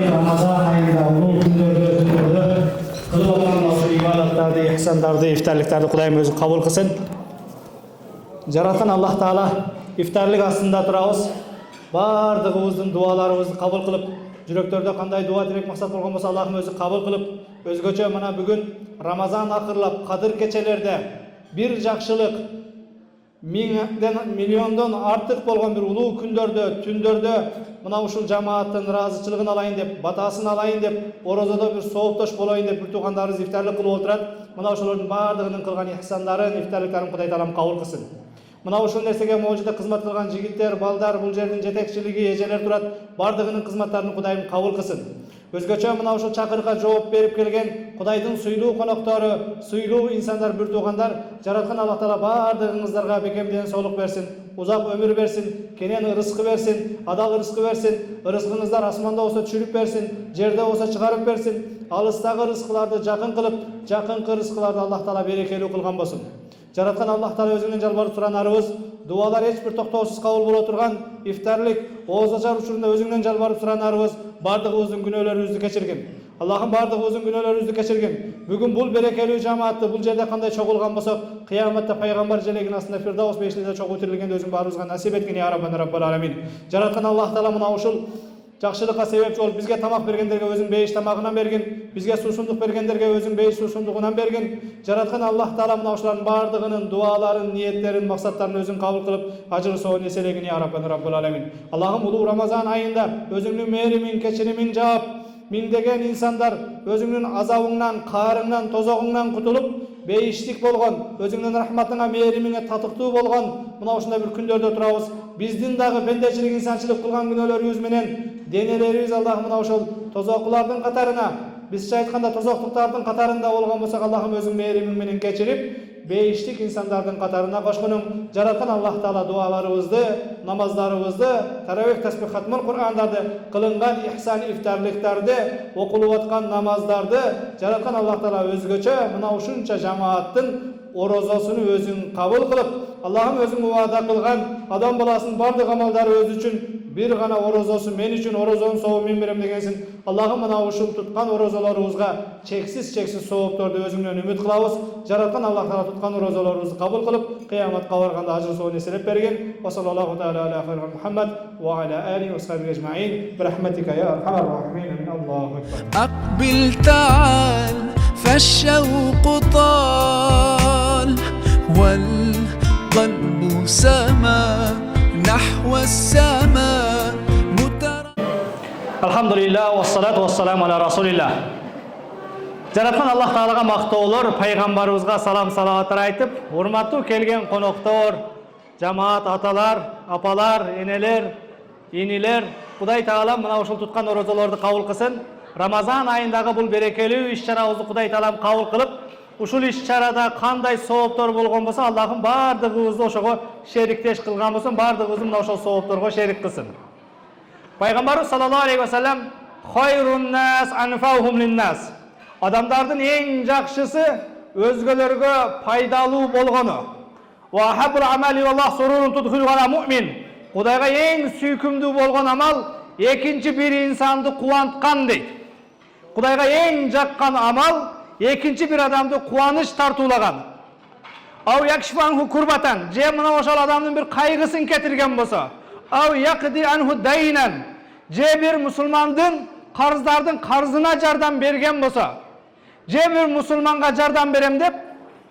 Ramazan ayında uzun günlerde kılıp olan ibadatları, ihsanları, iftarlıkları Kudayım özü kabul kılsın. Жаратқан Аллах Таала ифтарлык астында турабыз. Бардығыбыздың дуаларыбызды кабыл кылып, жүрөктөрдө кандай дуа тилек максат болгон болсо Аллахым өзү кабыл кылып, өзгөчө мына бүгүн Рамазан акырлап, Кадыр кечелерде бир жакшылык миллиондон артык болгон бир улуу күндөрдө, түндөрдө мына ушул жамааттын ыраазычылыгын алайын деп, батасын алайын деп, орозодо бир сооптош болоюн деп бир туугандарыбыз ифтарлык кылып отурат. Мына ошолордун баардыгынын кылган ихсандарын, ифтарлыктарын Кудай Таалам кабыл кылсын. Мына ушул нерсеге можуда кызмат кылган жигиттер, балдар, бул жердин жетекчилиги, эжелер турат. Бардыгынын кызматтарын Кудайым кабыл кылсын. Өзгөчө мына ушул чакырыкка жооп берип келген Кудайдын суйлуу коноктору, суйлуу инсандар, бир туугандар, жараткан Аллах Таала бардыгыңыздарга бекемден соолук берсин, узак өмүр берсин, кенен ырыскы берсин, адал ырыскы берсин. Ырыскыңыздар асманда болсо түшүрүп берсин, жерде болсо чыгарып берсин. Алыстагы ырыскыларды жакын кылып, жакынкы ырыскыларды Аллах Таала берекелүү кылган болсун. Жараткан Аллах Таала өзүнөн жалбарып суранарыбыз, дуалар эч бир токтоосуз кабыл боло турган ифтарлык, ооз ачар учурунда өзүңдөн жалбарып суранарыбыз, бардыгыбыздын күнөөлөрүбүздү кечиргин. Аллахым бардыгыбыздын күнөөлөрүбүздү кечиргин. Бүгүн бул берекелүү жамаатты бул жерде кандай чогулган болсок, кыяматта пайгамбар желегинин астында Фирдаус бейишинде чогуу тирилгенде өзүң баарыбызга насип эткин я Раббал аламин. Жараткан Аллах Таала мына ушул жакшылыкка себепчи болуп, бизге тамак бергендерге өзүң бейиш тамагынан бергин, бизге суусундук бергендерге өзүң бейиш суусундугунан бергин. Жараткан Аллах Таала мына ушулардын баардыгынын дуаларын, ниеттерин, максаттарын өзүң кабыл кылып, ажыр соон эселегин я Раббал аламин. Аллахым улуу Рамазан айында өзүңдүн мээримиң, кечиримиң жаап, миңдеген инсандар өзүңдүн азабыңнан, каарыңнан, тозогуңнан кутулуп, бейиштик болгон, өзүңдүн рахматыңа, мээримиңе татыктуу болгон мына ушундай бир күндөрдө турабыз. Биздин дагы пендечилик, инсанчылык кылган күнөөлөрүбүз менен денелерибиз Аллахым мына ошол тозоклардын катарына, бизче айтканда тозоктуктардын катарында болгон болсок, Аллахым өзүң мээримиң менен кечирип, бейиштик инсандардын катарына кошкунуң. Жараткан Аллах Таала дуаларыбызды, намаздарыбызды, таравих, тасбих, хатмул Кур'андарды, кылынган ихсан ифтарлыктарды, окулуп аткан намаздарды жараткан Аллах Таала өзгөчө мына ушунча жамааттын орозосуну өзүң кабыл кылып, Аллахым өзүң уада кылган адам баласынын бардык амалдары өзү үчүн бир гана орозосу мен үчүн орозонун сообу мен берем дегенсиң. Аллахым мына ушул туткан орозолорубузга чексиз соопторду өзүңдөн үмүт кылабыз. Жараткан Аллах Таала туткан орозолорубузду кабыл кылып, кыяматка барганда ажыр соон эселеп бергин. Ва саллаллаху таала аля хайрил Мухаммад ва аля алихи ва сахбихи ажмаин. Бирахматика я архамар рахимин. Аллаху акбар. أقبل تعال فالشوق طال والقلب سما نحو السماء Alhamdulillah, wassalatu wassalamu ala rasulillah. Жараткан Аллах Таалага мактоолор, пайгамбарыбызга салам салаваттар айтып, урматтуу келген коноктор, жамаат аталар, апалар, энелер, инилер, Кудай Таалам мына ушул туткан орозолорду кабыл кылсын. Рамазан айындагы бул берекелүү иш-чарабызды Кудай Таалам кабыл кылып, ушул иш-чарада кандай сооптор болгон болсо, Аллахым бардыгыбызды ошого шериктеш кылган болсун, бардыгыбызды мына ошол соопторго шерик кылсын. Пайгамбарыбыз саллаллаху алейхи ва саллям хайрун нас анфаухум линнас. Адамдардын эң жакшысы өзгөлөргө пайдалуу болгону. Ва хаббул амали Аллах сурурун tudkhulu ala mu'min. Кудайга эң сүйкүмдүү болгон амал экинчи бир инсанды кубанткан дейт. Кудайга эң жаккан амал экинчи бир адамды кубаныч тартуулаган. Ау якшфанху курбатан, же мына ошол адамдын бир кайгысын кетирген болсо, ау якди анху дайнан, же бир мусулмандын карыздардын карзына жардам берген болсо, же бир мусулманга жардам берем деп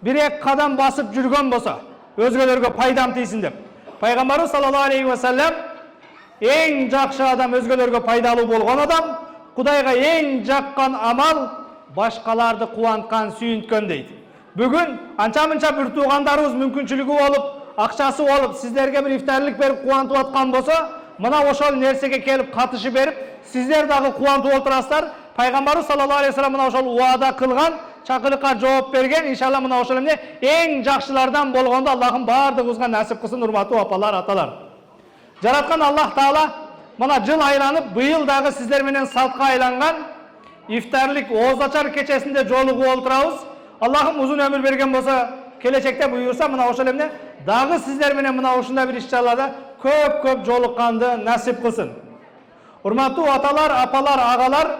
бир эки кадам басып жүргөн болсо, өзгөлөргө пайдам тийсин деп. Пайгамбарыбыз саллаллаху алейхи ва саллям эң жакшы адам, өзгөлөргө пайдалуу болгон адам, Кудайга эң жаккан амал башкаларды кубанткан, сүйүнткөн дейт. Бүгүн анча-мынча бир туугандарыбыз мүмкүнчүлүгү болуп, акчасы болуп, сиздерге бир ифтарлык берип кубантып аткан болсо, мына ошол нерсеге келип катышы берип, сиздер дагы кубантып отурасыздар. Пайгамбарыбыз саллаллаху алейхи ва саллям мына ошол уада кылган, чакырыкка жооп берген, иншалла мына ошол эмне эң жакшылардан болгондо Аллахым бардыгыбызга насип кылсын, урматтуу апалар, аталар. Жараткан Аллах Таала мына жыл айланып, быйыл дагы сиздер менен салтка айланган ифтарлык ооз ачар кечесинде жолугуп олтурабыз. Аллахым узун өмүр берген болсо, келечекте буйрса мына ошол эмне дагы сиздер менен мына ушундай бир иш-чараларда көп жолукканды насип кылсын. Урматтуу аталар, апалар, агалар,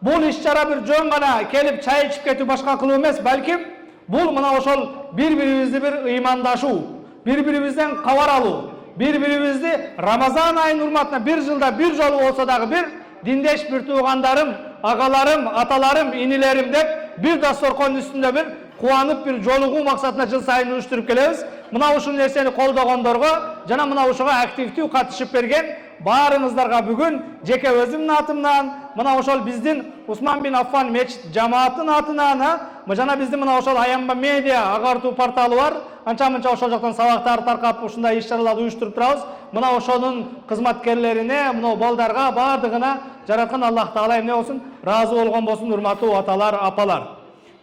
бул иш-чара бир жөн гана келип чай ичип кетүү башка кылуу эмес, балким бул мына ошол бири-бирибизди бир ыймандашуу, бири-бирибизден кабар алуу, бири-бирибизди Рамазан айынын урматына бир жылда бир жолу болсо дагы бир диндеш бир туугандарым, агаларым, аталарым, инилерим деп бир дасторкондун үстүндө бир кубанып бир жолугуу максатына жыл сайын уюштуруп келебиз. Мына ушул нерсени колдогондорго жана мына ушуга активдүү катышып берген баарыңыздарга бүгүн жеке өзүмдүн атымдан, мына ошол биздин Усман бин Аффан мечит жамааттын атынан, жана биздин мына ошол Аямба медиа агартуу порталы бар. Анча-мынча ошол жактан сабактар таркап ушундай иш-чараларды уюштуруп турабыз. Мына ошонун кызматкерлерине, мына балдарга баардыгына жараткан Аллах Таала эмне болсун, ыраазы болгон болсун, урматтуу аталар, апалар.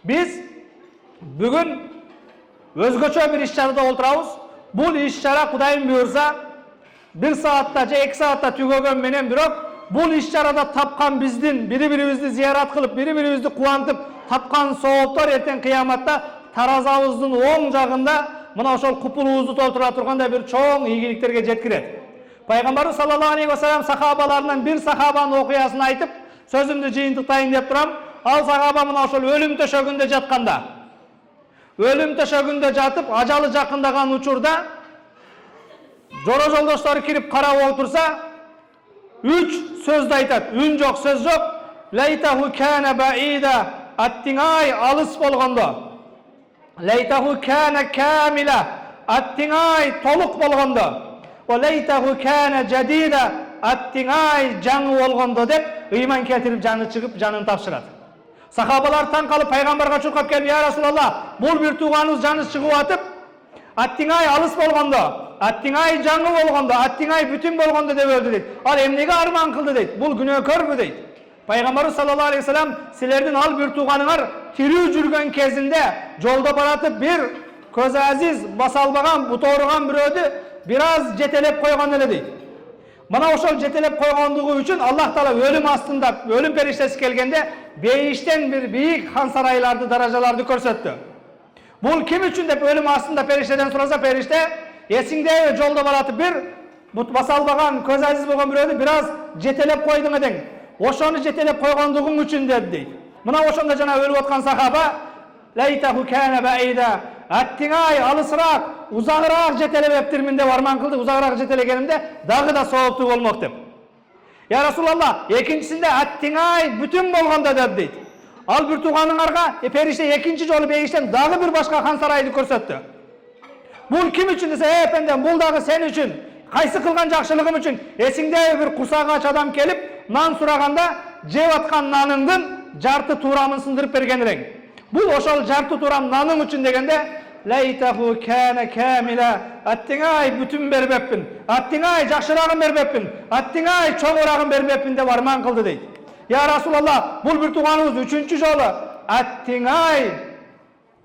Биз бүгүн өзгөчө бир иш-чарада олтурабыз. Бул иш-чара Кудайым буйрса 1 саатта же 2 саатта түгөгөн менен, бирок бул иш-чарада тапкан биздин бири-бирибизди зыярат кылып, бири-бирибизди кубантып тапкан сооптор эртең кыяматта таразабыздын оң жагында мына ошол купулубузду толтура тургандай бир чоң ийгиликтерге жеткирет. Пайгамбарыбыз саллаллаху алейхи ва саллям сахабаларынан бир сахабанын окуясын айтып, сөзүмдү жыйынтыктайын деп турам. Ал сахаба мына ошол өлүм төшөгүндө жатканда, өлүм төшөгүндө жатып, ажалы жакындаган учурда жора жолдоштору кирип карап отурса, 3 сөздү айтат. Үн жок, сөз жок. Лайтаху кана баида, аттиңай алыс болгондо. Лайтаху кана камила, аттиңай толук болгондо. Ва лайтаху кана жадида, аттиңай жаңы болгондо деп ыйман келтирип жаны чыгып, жанын тапшырат. Сахабалар таң калып пайгамбарга чуркап келип, "Я Расулаллах, бул бир тууганыбыз жаны чыгып атып, аттиңай алыс болгондо, аттиңай жаңы болгондо, аттиңай бүтүн болгондо деп өлдү" дейт. Ал эмнеге арман кылды дейт? Бул күнөөкөрбү дейт. Пайгамбарыбыз саллаллаху алейхи ва саллям силердин ал бир тууганыңар тирүү жүргөн кезинде жолдо баратып бир көзү азиз, баса албаган, буту ооруган бирөөдү бир аз жетелеп койгон эле дейт. Мына ошол жетелеп койгондугу үчүн Аллах Таала өлүм астында, өлүм периштеси келгенде бейиштен бир бийик хан сарайларды, даражаларды көрсөттү. Бул ким үчүн деп өлүм астында периштеден сураса, периште эсиңдеби жолдо баратып бир бут баса албаган, көз азиз болгон бирөөдү бир аз жетелеп койдуң эдең. Ошону жетелеп койгондугуң үчүн деп дейт. Мына ошондо жана өлүп аткан сахаба лайтаху кана баида, аттиңай алысыраак, узагыраак жетелебептирмин деп арман кылды. Узагыраак жетелегенимде дагы да сооптуу болмок деп. Я Расулаллах, экинчисинде аттиңай бүтүн болгондо деп дейт. Ал бир тууганыңарга периште экинчи жолу бейиштен дагы бир башка хан сарайды көрсөттү. Бул ким үчүн десе, эпендем, бул дагы сен үчүн. Кайсы кылган жакшылыгым үчүн? Эсиңде бир кусак ач адам келип, нан сураганда жеп аткан наныңдын жарты туурамын сындырып берген элең. Бул ошол жарты туурам наның үчүн дегенде, лайтаху кана камила, аттиңай бүтүн бербеппин, аттиңай жакшырагын бербеппин, аттиңай чоңурагын бербеппин деп арман кылды дейт. Я Расулаллах, бул бир тууганыбыз үчүнчү жолу аттиңай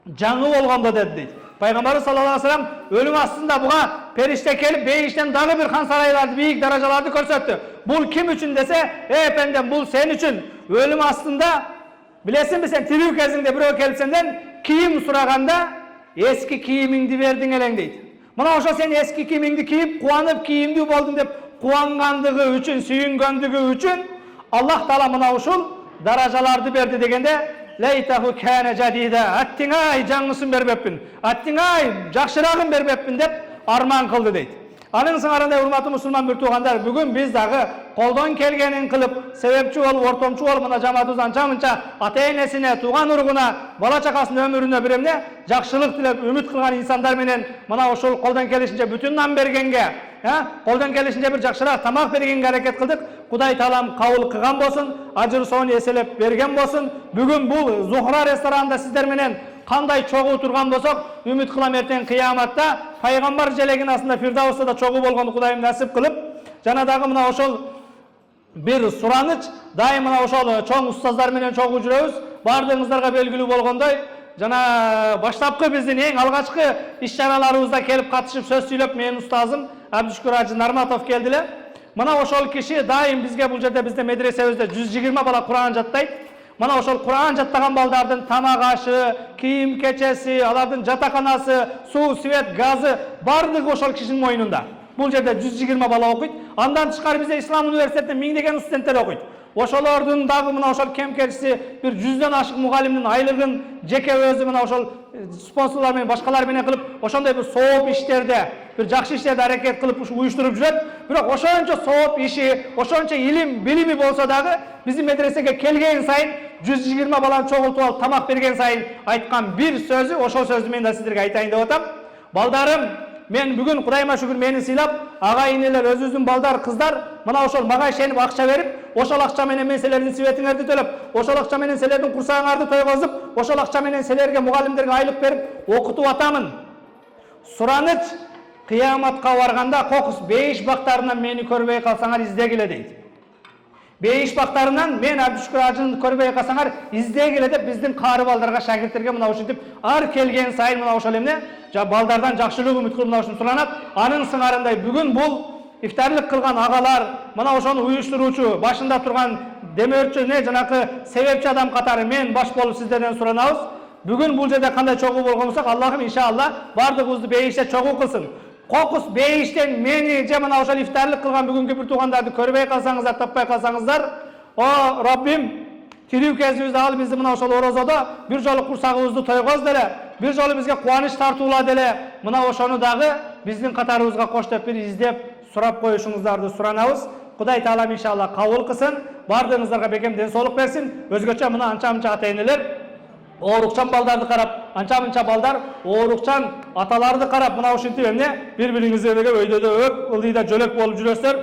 жаңы болгондо деп дейт. Пайгамбарыбыз саллаллаху алейхи ва саллям өлүм астында буга периште келип бейиштен дагы бир хан сарайларды, бийик даражаларды көрсөттү. Бул ким үчүн десе, эпендем, бул сен үчүн. Өлүм астында билесиңби сен тирүү кезиңде бирөө келип сенден кийим сураганда эски кийимиңди бердиң элең дейт. Мына ошо сен эски кийимиңди кийип, кубанып кийимдүү болдуң деп кубангандыгы үчүн, сүйүнгөндүгү үчүн Аллах Таала мына ушул даражаларды берди дегенде, лайтаху кана жадида, аттиңай жаңысын бербеппин, аттиңай жакшырагын бербеппин деп арман кылды дейт. Анын сыңарында урматтуу мусулман бир туугандар, бүгүн биз дагы колдон келгенин кылып, себепчи болуп, ортомчу болуп, мына жамаатыбыз анча-мынча ата-энесине, тууган уругуна, бала чакасынын өмүрүнө бир эмне жакшылык тилеп, үмүт кылган инсандар менен мына ошол колдон келишинче бүтүн нан бергенге, колдон келишинче бир жакшыраак тамак бергенге аракет кылдык. Кудай Таалам кабыл кылган болсун, ажыр соонун эселеп берген болсун. Бүгүн бул Зухра ресторанында сиздер менен кандай чогуу турган болсок, үмүт кылам эртең кыяматта пайгамбар желегин астында Фирдауста да чогуу болгонду Кудайым насип кылып, жана дагы мына ошол бир сураныч, дайым мына ошол чоң устаздар менен чогуу жүрөбүз. Бардыгыңыздарга белгилүү болгондой, жана баштапкы биздин эң алгачкы иш-чараларыбызда келип катышып сөз сүйлөп менин устазым Абдушкур Ажы Нарматов келди эле. Мына ошол киши дайым бизге бул жерде биздин медресебизде 120 бала Кур'ан жаттайт. Мына ошол Кур'ан жаттаган балдардын тамак ашы, кийим кечеси, алардын жатаканасы, суу, свет, газы бардыгы ошол кишинин мойнунда. Бул жерде 120 бала окуйт. Андан тышкары бизде Ислам университетинде миңдеген студенттер окуйт. Ошолордун дагы мына ошол кем-кетиши бир 100дөн ашык мугалимдин айлыгын жеке өзү мына ошол спонсорлор менен башкалар менен кылып, ошондой бир сооп иштерде, бир жакшы иштерде аракет кылып уюштуруп жүрөт. Бирок ошончо сооп иши, ошончо илим, билими болсо дагы биздин медресеге келген сайын 120 баланы чогултуп алып тамак берген сайын айткан бир сөзү, ошол сөздү мен да сиздерге айтайын деп атам. Балдарым, мен бүгүн Кудайыма шүгүр мени сыйлап, ага инелер, өзүбүздүн балдар, кыздар мына ошол мага ишенип акча берип, ошол акча менен мен силердин светиңерди төлөп, ошол акча менен силердин курсагыңарды тойгозуп, ошол акча менен силерге мугалимдерге айлык берип окутуп атамын. Сураныч кыяматка барганда кокус бейиш бактарынан мени көрбөй калсаңар издегиле дейт. Бейиш бактарынан мен Абдушкур ажыны көрбөй калсаңар издегиле деп биздин кары балдарга, шагирттерге мына ушинтип ар келген сайын мына ошол эмне балдардан жакшылык үмүт кылып мына ушуну суранат. Анын сыңарындай бүгүн бул ифтарлык кылган агалар, мына ошону уюштуруучу, башында турган демөөрчү, жанакы себепчи адам катары мен баш болуп сиздерден суранабыз. Бүгүн бул жерде кандай чогуу болгонсок, Аллахым иншалла бардыгыбызды бейиште чогуу кылсын. Кокус бейиштен мени же мына ошол ифтарлык кылган бүгүнкү бир туугандарды көрбөй калсаңыздар, таппай калсаңыздар, о Раббим, тирүү кезибизде ал бизди мына ошол орозодо бир жолу курсагыбызды тойгоз деле, бир жолу бизге кубаныч тартуула деле, мына ошону дагы биздин катарыбызга кош деп бир издеп сурап коюшуңуздарды суранабыз. Кудай Таалам иншалла кабыл кылсын, бардыгыңыздарга бекем ден соолук берсин. Өзгөчө мына анча-мынча ата-энелер оорукчан балдарды карап, анча-мынча балдар оорукчан аталарды карап, мына ушинтип эмне бири-бириңиздерге өйдөдө өп, ылдыйда жөлөк болуп жүрөсүздөр.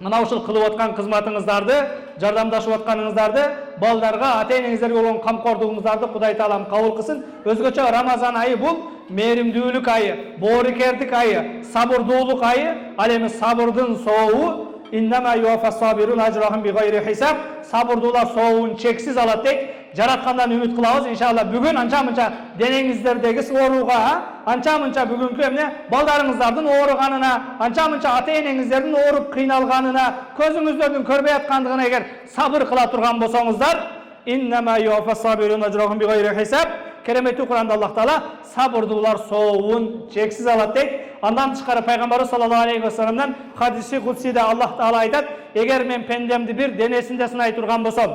Мына ушул кылып аткан кызматыңыздарды, жардамдашып атканыңыздарды, балдарга, ата-энеңиздерге болгон камкордугуңуздарды Кудай Таалам кабыл кылсын. Өзгөчө Рамазан айы бул мээримдүүлүк айы, боорукердик айы, сабырдуулук айы. Ал эми сабырдын сообу иннама юафас сабирун ажрахум бигайри хисаб. Сабырдуулар сообун чексиз алат дейт. Жараткандан үмүт кылабыз. Иншалла бүгүн анча-мынча денеңиздердеги ооруга, анча-мынча бүгүнкү эмне балдарыңыздардын ооруганына, анча-мынча ата-энеңиздердин ооруп кыйналганына, көзүңүздөрдүн көрбөй аткандыгына эгер сабыр кыла турган болсоңуздар, иннама юафас сабирун ажрахум бигайри хисаб. Керемети Куранда Аллах Таала сабырдуулар сообун чексиз алат дейт. Андан тышкары пайгамбарыбыз саллаллаху алейхи ва салламдан хадиси кудсиде Аллах Таала айтат: эгер мен пендемди бир денесинде сынай турган болсом,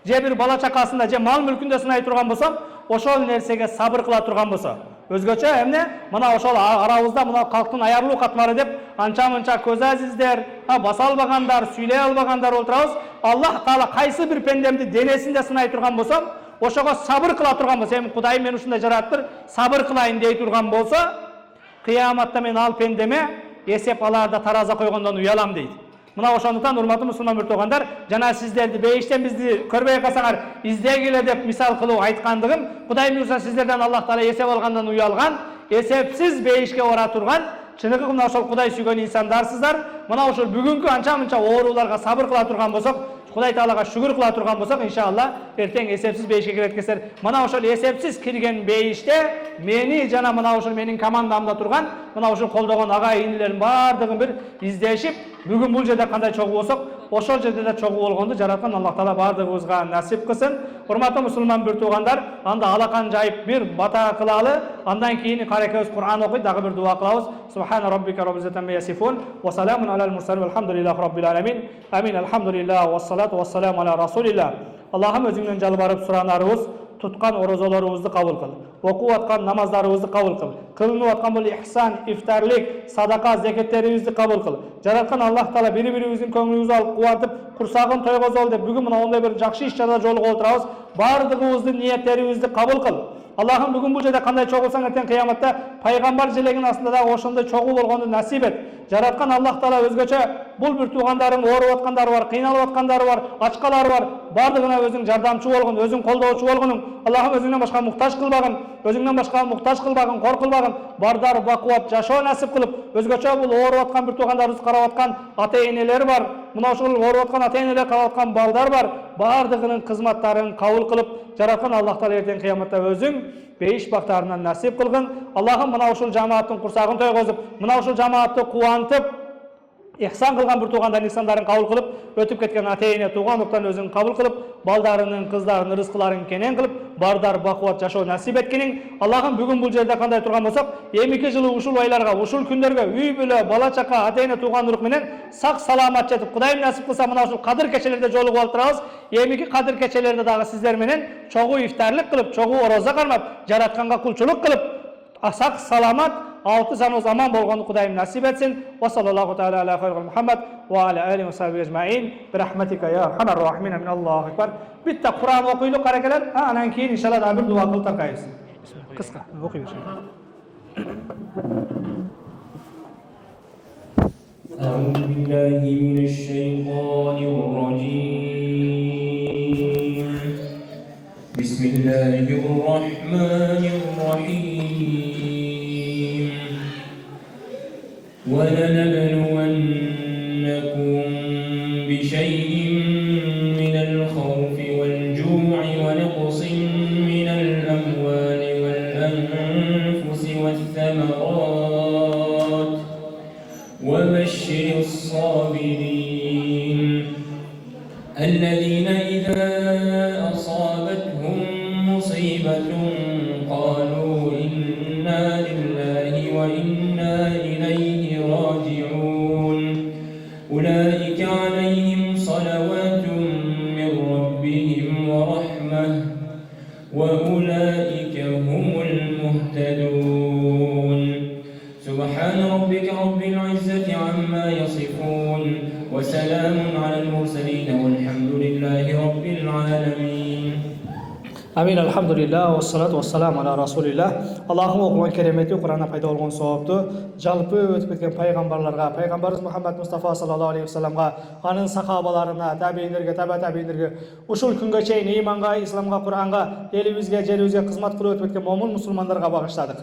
же бир бала чакасында, же мал мүлкүндө сынай турган болсом, ошол нерсеге сабыр кыла турган болсо, өзгөчө эмне мына ошол арабызда мына калктын аярлуу катмары деп анча-мынча көз азиздер, баса албагандар, сүйлөй албагандар отурабыз. Аллах Таала кайсы бир пендемди денесинде сынай турган болсом, ошого сабыр кыла турган болсо, эми Кудайым мен ушундай жараттыр, сабыр кылайын дей турган болсо, кыяматта мен ал пендеме эсеп аларда тараза койгондон уялам дейт. Мына ошондуктан урматтуу мусулман бир туугандар, жана сиздерди бейиштен бизди көрбөй калсаңар издегиле деп мисал кылып айткандыгым, Кудайым буюрса сиздерден Аллах Таала эсеп алгандан уялган, эсепсиз бейишке бара турган чыныгы мына ошол Кудай сүйгөн инсандарсыздар. Мына ошол бүгүнкү анча-мынча ооруларга сабыр кыла турган болсок, Кудай Таалага шүгүр кыла турган болсок, иншалла эртең эсепсиз бейишке киреткесер. Мына ошол эсепсиз кирген бейиште мени жана мына ошол менин командамда турган, мына ошол колдогон ага инилердин бардыгын бир издешип, бүгүн бул жерде кандай чогуу болсок, ошол жерде да чогуу болгонду жараткан Аллах Таала бардыгыбызга насип кылсын. Урматтуу мусулман бир туугандар, анда алакан жайып бир бата кылалы, андан кийин карекебиз Кур'ан окуйт, дагы бир дуа кылабыз. Субхана раббика раббил иzzati amma yasifun ва саламун алал мурсалин валхамдулиллахи раббил аламин. Амин. Алхамдулиллах ва салату ва саламу ала расулиллах. Аллахым өзүңдөн жалбарып суранарыбыз, туткан орозолорубузду кабыл кыл. Окуп аткан намаздарыбызды кабыл кыл. Кылынып аткан бул ихсан, ифтарлык, садака, закеттерибизди кабыл кыл. Жараткан Аллах Таала бири-бирибиздин көңүлүбүздү алып кубантып, курсагын тойгозолу деп бүгүн мына ондай бир жакшы иш чарада жолугуп отурабыз. Бардыгыбыздын ниеттерибизди кабыл кыл. Аллахым бүгүн бул жерде кандай чогулсаң эртең кыяматта пайгамбар желегинин астында да ошондой чогуу болгонду насип эт. Жараткан Аллах Таала өзгөчө бул бир туугандарың ооруп аткандары бар, кыйналып аткандары бар, ачкалары бар, бардыгына өзүң жардамчы болгон, өзүң колдоочу болгонуң. Аллахым өзүңдөн башка муктаж кылбагын, өзүңдөн башка муктаж кылбагын, кор кылбагын, бардар бакубат жашоо насип кылып, өзгөчө бул ооруп аткан бир туугандарыбызды карап аткан ата-энелер бар, мына ошол ооруп аткан ата-энелер карап аткан балдар бар, бардыгынын кызматтарын кабыл кылып, жараткан Аллах Таала эртең кыяматта өзүң бейиш бактарынан насип кылгын. Аллахым мына ушул жамааттын курсагын тойгозуп, мына ушул жамаатты кубантып, ihsan kılgan bir tuğandan ihsanların kabul kılıp, ötüp ketken ateyine tuğan uqtan özün kabul kılıp, baldarının, kızlarının, rızkıların kenen kılıp, bardar bakuvat yaşao nasip etkenin. Allah'ım bugün bu yerde kanday turgan bolsak, 22 жылы ушул aylarga, ушул күндөргө үй бүлө, бала чака, атейine туğan uruk menen sak salamat жетип, Kudayım nasip kılsa mına ушул Kadir keçelerde жолугуп алып турабыз. 22 Kadir keçelerde dagы sizler menen çoğu iftarlık kılıp, çoğu oroza karmap, jaratkanга kulçuluk kılıp, sak salamat 6 sano zaman bolğandy Kudayım nasip etsin. Ve sallallahu teala ala hayril Muhammed ve ala alihi ve sahbihi ecmaîn. Bi rahmetika ya erhamer rahimin. Min Allahu ekber. Bitta Kur'an okuyuluk harekeler. Anan keyin inşallah da bir dua kılıp tarkayız. Kıska okuy bir şey. أعوذ بالله من الشيطان الرجيم. بسم الله الرحمن الرحيم. ولنبلونكم بشيء من الخوف والجوع ونقص من الأموال والأنفس والثمرات وبشر الصابرين الذين إذا أصابتهم مصيبة قالوا إنا لله وإنا إليه راجعون أولئك عليهم صلوات من ربهم ورحمة وأولئك هم المهتدون سبحان ربك رب العزة عما يصفون وسلام على المرسلين والحمد لله رب العالمين. Amin, elhamdülillah, ve salatu ve selamu ala Rasulillah. Allah'ın okulan keremeti, Kur'an'a payda olgun soğuptu. Jalpı ötüp etken paygambarlarga, Peygamberimiz Muhammed Mustafa sallallahu aleyhi ve sellemga, anın sahabalarına, tabiinlerge, tabiinlerge, uşul күнгө чейин imanға, İslamға, Kur'anға, elibizge, jelimizge kızmat kılıp ötüp etken momun musulmanlarga bağışladık.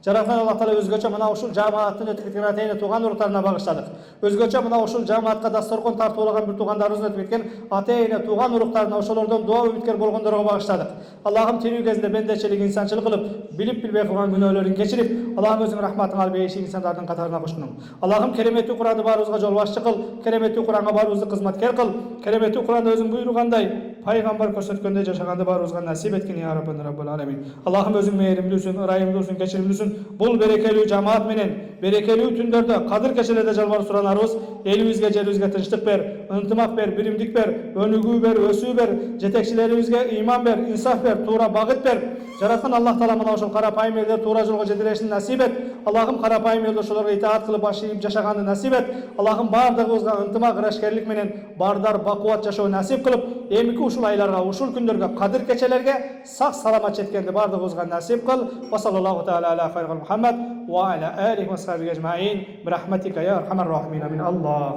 Жаратқан Аллах Таала өзгөчө мына ушул жамааттын өтүп кеткен атайын тууган уруктарына багыштадык. Өзгөчө мына ушул жамаатка дасторкон тартуулаган бир туугандарыбыз өтүп кеткен атайын тууган уруктарына ошолордон дуа үмүткер болгондорго багыштадык. Аллахым тирүү кезинде бендечилик, инсанчылык кылып, билип билбей кылган күнөөлөрүн кечирип, Аллахым өзүң рахматың алып эшик инсандардын катарына кошкунуң. Аллахым кереметтүү Куранды баарыбызга жол башчы кыл, кереметтүү Куранга баарыбызды кызматкер кыл, кереметтүү Куранды өзүң буйругандай, пайгамбар көрсөткөндөй жашаганды баарыбызга насип эткин я Раббul Alamin. Аллахым өзүң мээримдүүсүң, ырайымдүүсүң, кечиримдүүсүң. Bul berekeli cemaat menen, berekeli tündörde, Kadir keçelerde jalvarıp suranarız. Elimizge, jelimizge tınçlık ber, ıntımak ber, birimdik ber, önügü ber, ösü ber, jetekçilerimizge iman ber, insaf ber, tuğra bağıt ber. Жараткан Аллах Таала мына ошол карапайым элдер туура жолго жетелешин насип эт. Аллахым карапайым элдошолорго итаат кылып башыйып жашаганды насип эт. Аллахым бардыгыбызга ынтымак, ырашкерлик менен баардар бакубат жашоо насип кылып, эмки ушул айларга, ушул күндөргө, Кадыр кечелерге сак саламат жеткенди бардыгыбызга насип кыл. Ва саллаллаху таала аля хайрил Мухаммад ва аля алихи ва сахбихи ажмаин. Бирахматика я архамар рахимин. Амин. Аллах